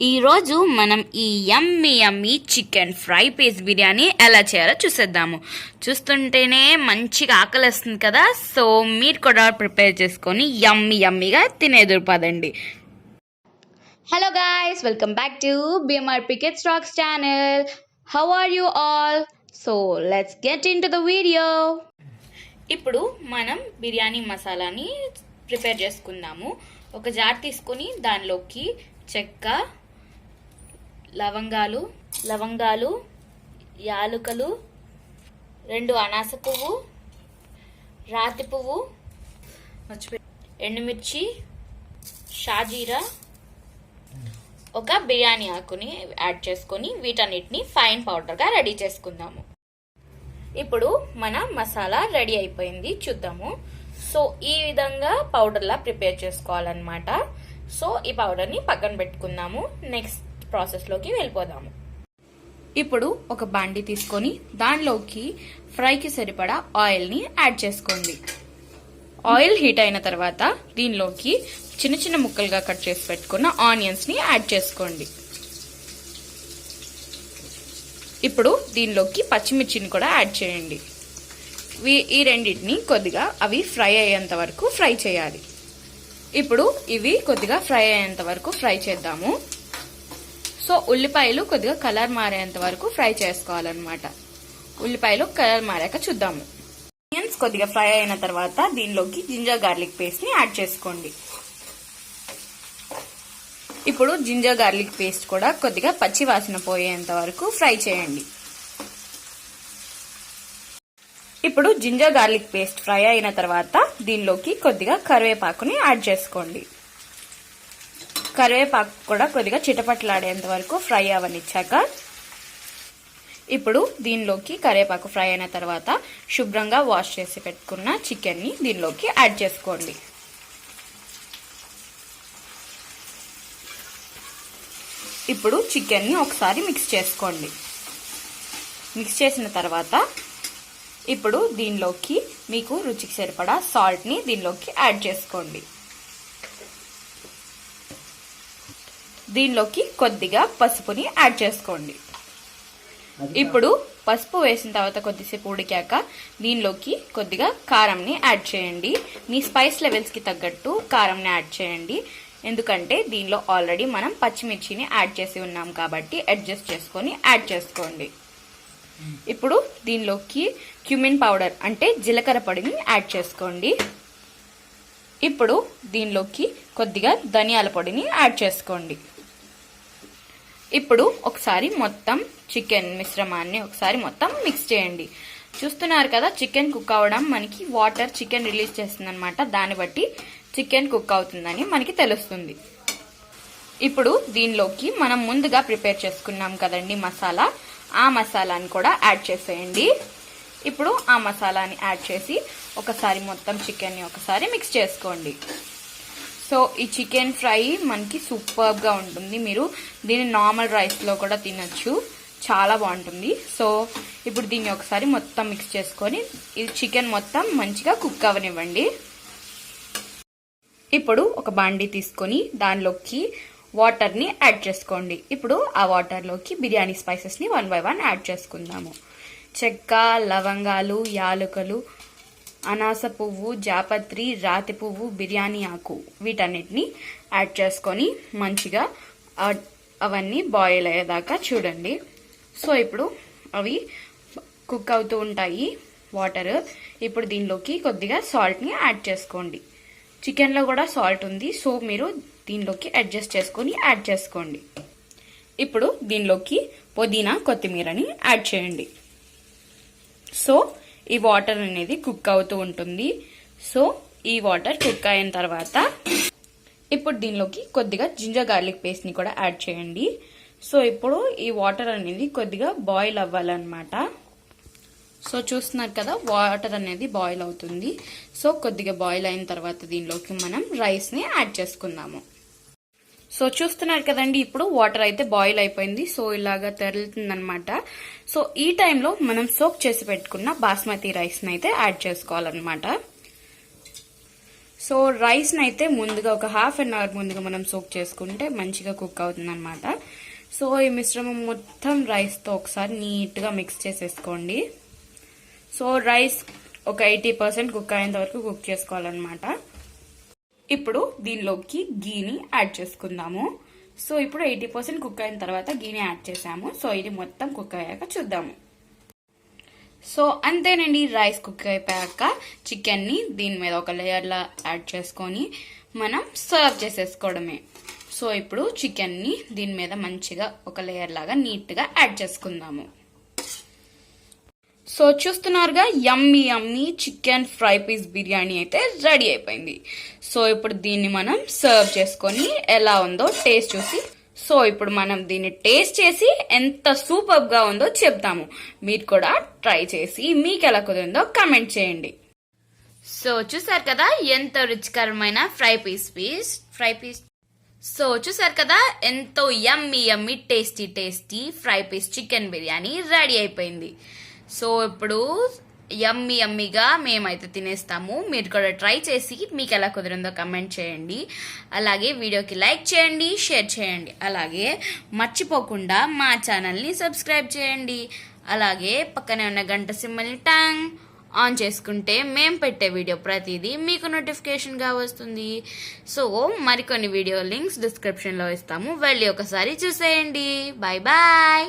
ఈ రోజు మనం ఈ yummy chicken fry piece biryani ఎలా చేయాలో చూసేద్దాము. చూస్తుంటేనే మంచిగా ఆకలిస్తుంది కదా. సో మీరు కూడా ప్రిపేర్ చేసుకొని యమ్మీగా తినేదురు పదండి. Hello guys, welcome back to BMRP Kids Rocks channel. How are you all? So let's get into the video. ఇప్పుడు మనం బిర్యానీ మసాలాని ప్రిపేర్ చేసుకుందాము. ఒక జార్ తీసుకొని దానిలోకి చెక్క, లవంగాలు, యాలుకలు, 2 అనాస పువ్వు, రాతి పువ్వు, ఎండుమిర్చి, షాజీరా, ఒక బిర్యానీ ఆకుని యాడ్ చేసుకొని వీటన్నిటిని ఫైన్ పౌడర్గా రెడీ చేసుకుందాము. ఇప్పుడు మన మసాలా రెడీ అయిపోయింది, చూద్దాము. సో ఈ విధంగా పౌడర్లా ప్రిపేర్ చేసుకోవాలన్నమాట. సో ఈ పౌడర్ని పక్కన పెట్టుకుందాము. నెక్స్ట్ ప్రాసెస్లోకి వెళ్ళిపోదాము. ఇప్పుడు ఒక బాండి తీసుకొని దానిలోకి ఫ్రైకి సరిపడా ఆయిల్ని యాడ్ చేసుకోండి. ఆయిల్ హీట్ అయిన తర్వాత దీనిలోకి చిన్న ముక్కలుగా కట్ చేసి పెట్టుకున్న ఆనియన్స్ని యాడ్ చేసుకోండి. ఇప్పుడు దీనిలోకి పచ్చిమిర్చిని కూడా యాడ్ చేయండి. ఈ రెండింటిని కొద్దిగా అవి ఫ్రై అయ్యేంత వరకు ఫ్రై చేయాలి. ఇప్పుడు ఇవి కొద్దిగా ఫ్రై అయ్యేంత వరకు ఫ్రై చేద్దాము. సో ఉల్లిపాయలు కొద్దిగా కలర్ మారేంత వరకు ఫ్రై చేసుకోవాలన్నమాట. ఉల్లిపాయలు కలర్ మారాక చూద్దాము. ఆనియన్స్ కొద్దిగా ఫ్రై అయిన తర్వాత దీనిలోకి జింజర్ గార్లిక్ పేస్ట్ ని యాడ్ చేసుకోండి. ఇప్పుడు జింజర్ గార్లిక్ పేస్ట్ కూడా కొద్దిగా పచ్చి వాసన పోయేంత వరకు ఫ్రై చేయండి. ఇప్పుడు జింజర్ గార్లిక్ పేస్ట్ ఫ్రై అయిన తర్వాత దీనిలోకి కొద్దిగా కరివేపాకుని యాడ్ చేసుకోండి. కరివేపాకు కూడా కొద్దిగా చిటపట్లాడేంత వరకు ఫ్రై అవనిచ్చాక ఇప్పుడు దీనిలోకి కరివేపాకు ఫ్రై అయిన తర్వాత శుభ్రంగా వాష్ చేసి పెట్టుకున్న చికెన్ని దీనిలోకి యాడ్ చేసుకోండి. ఇప్పుడు చికెన్ని ఒకసారి మిక్స్ చేసుకోండి. మిక్స్ చేసిన తర్వాత ఇప్పుడు దీనిలోకి మీకు రుచికి సరిపడా సాల్ట్ని దీనిలోకి యాడ్ చేసుకోండి. దీనిలోకి కొద్దిగా పసుపుని యాడ్ చేసుకోండి. ఇప్పుడు పసుపు వేసిన తర్వాత కొద్దిసేపు ఉడికాక దీనిలోకి కొద్దిగా కారంని యాడ్ చేయండి. మీ స్పైస్ లెవెల్స్కి తగ్గట్టు కారంని యాడ్ చేయండి. ఎందుకంటే దీనిలో ఆల్రెడీ మనం పచ్చిమిర్చిని యాడ్ చేసి ఉన్నాం కాబట్టి అడ్జస్ట్ చేసుకొని యాడ్ చేసుకోండి. ఇప్పుడు దీనిలోకి క్యూమిన్ పౌడర్ అంటే జీలకర్ర పొడిని యాడ్ చేసుకోండి. ఇప్పుడు దీనిలోకి కొద్దిగా ధనియాల పొడిని యాడ్ చేసుకోండి. ఇప్పుడు ఒకసారి మొత్తం చికెన్ మిశ్రమాన్ని ఒకసారి మొత్తం మిక్స్ చేయండి. చూస్తున్నారు కదా, చికెన్ కుక్ అవ్వడం మనకి వాటర్ చికెన్ రిలీజ్ చేస్తుందన్నమాట. దాన్ని బట్టి చికెన్ కుక్ అవుతుందని మనకి తెలుస్తుంది. ఇప్పుడు దీనిలోకి మనం ముందుగా ప్రిపేర్ చేసుకున్నాం కదండి మసాలా, ఆ మసాలాని కూడా యాడ్ చేసేయండి. ఇప్పుడు ఆ మసాలాని యాడ్ చేసి ఒకసారి మొత్తం చికెన్ని ఒకసారి మిక్స్ చేసుకోండి. సో ఈ చికెన్ ఫ్రై మనకి సూపర్గా ఉంటుంది. మీరు దీన్ని నార్మల్ రైస్లో కూడా తినచ్చు, చాలా బాగుంటుంది. సో ఇప్పుడు దీన్ని ఒకసారి మొత్తం మిక్స్ చేసుకొని ఈ చికెన్ మొత్తం మంచిగా కుక్ అవ్వనివ్వండి. ఇప్పుడు ఒక బాండీ తీసుకొని దానిలోకి వాటర్ని యాడ్ చేసుకోండి. ఇప్పుడు ఆ వాటర్లోకి బిర్యానీ స్పైసెస్ని 1 by 1 యాడ్ చేసుకుందాము. చెక్క, లవంగాలు, యాలకులు, అనాస పువ్వు, జాపత్రి, రాతి పువ్వు, బిర్యానీ ఆకు వీటన్నిటిని యాడ్ చేసుకొని మంచిగా అవన్నీ బాయిల్ అయ్యేదాకా చూడండి. సో ఇప్పుడు అవి కుక్ అవుతూ ఉంటాయి వాటర్. ఇప్పుడు దీనిలోకి కొద్దిగా సాల్ట్ని యాడ్ చేసుకోండి. చికెన్లో కూడా సాల్ట్ ఉంది, సో మీరు దీనిలోకి అడ్జస్ట్ చేసుకొని యాడ్ చేసుకోండి. ఇప్పుడు దీనిలోకి పుదీనా, కొత్తిమీరని యాడ్ చేయండి. సో ఈ వాటర్ అనేది కుక్ అవుతూ ఉంటుంది. సో ఈ వాటర్ కుక్ అయిన తర్వాత ఇప్పుడు దీనిలోకి కొద్దిగా జింజర్ గార్లిక్ పేస్ట్ని కూడా యాడ్ చేయండి. సో ఇప్పుడు ఈ వాటర్ అనేది కొద్దిగా బాయిల్ అవ్వాలన్నమాట. సో చూస్తున్నారు కదా, వాటర్ అనేది బాయిల్ అవుతుంది. సో కొద్దిగా బాయిల్ అయిన తర్వాత దీనిలోకి మనం రైస్ని యాడ్ చేసుకుందాము. సో చూస్తున్నారు కదండి, ఇప్పుడు వాటర్ అయితే బాయిల్ అయిపోయింది. సో ఇలాగా తెరులుతుందనమాట. సో ఈ టైంలో మనం సోక్ చేసి పెట్టుకున్న బాస్మతి రైస్ని అయితే యాడ్ చేసుకోవాలన్నమాట. సో రైస్ని అయితే ముందుగా ఒక హాఫ్ అన్ అవర్ ముందుగా మనం సోక్ చేసుకుంటే మంచిగా కుక్ అవుతుంది అనమాట. సో ఈ మిశ్రమం మొత్తం రైస్తో ఒకసారి నీట్గా మిక్స్ చేసేసుకోండి. సో రైస్ ఒక 80% కుక్ అయ్యేంత వరకు కుక్ చేసుకోవాలన్నమాట. ఇప్పుడు దీనిలోకి గీని యాడ్ చేసుకుందాము. సో ఇప్పుడు 80% కుక్ అయిన తర్వాత గీని యాడ్ చేసాము. సో ఇది మొత్తం కుక్ అయ్యాక చూద్దాము. సో అంతేనండి, రైస్ కుక్ అయిపోయాక చికెన్ని దీని మీద ఒక లేయర్లా యాడ్ చేసుకొని మనం సర్వ్ చేసేసుకోవడమే. సో ఇప్పుడు చికెన్ని దీని మీద మంచిగా ఒక లేయర్ లాగా నీట్గా యాడ్ చేసుకుందాము. సో చూస్తున్నారుగా, yummy yummy chicken fry piece biryani అయితే రెడీ అయిపోయింది. సో ఇప్పుడు దీన్ని మనం సర్వ్ చేసుకొని ఎలా ఉందో టేస్ట్ చూసి, సో ఇప్పుడు మనం దీన్ని టేస్ట్ చేసి ఎంత సూపర్ గా ఉందో చెప్తాము. మీరు కూడా ట్రై చేసి మీకు ఎలా కుదిరిందో కమెంట్ చేయండి. సో చూసారు కదా ఎంత రుచికరమైన ఫ్రై పీస్. సో చూసారు కదా ఎంతో yummy yummy tasty fry piece chicken biryani ready అయిపోయింది. సో ఇప్పుడు యమ్మీ యమ్మీగా మేమైతే తినేస్తాము. మీరు కూడా ట్రై చేసి మీకు ఎలా కుదిరిందో కమెంట్ చేయండి. అలాగే వీడియోకి లైక్ చేయండి, షేర్ చేయండి. అలాగే మర్చిపోకుండా మా ఛానల్ని సబ్స్క్రైబ్ చేయండి. అలాగే పక్కనే ఉన్న గంట సింబల్ని టాంగ్ ఆన్ చేసుకుంటే మేము పెట్టే వీడియో ప్రతిదీ మీకు నోటిఫికేషన్గా వస్తుంది. సో మరికొన్ని వీడియో లింక్స్ డిస్క్రిప్షన్లో ఇస్తాము, వెళ్ళి ఒకసారి చూసేయండి. Bye bye.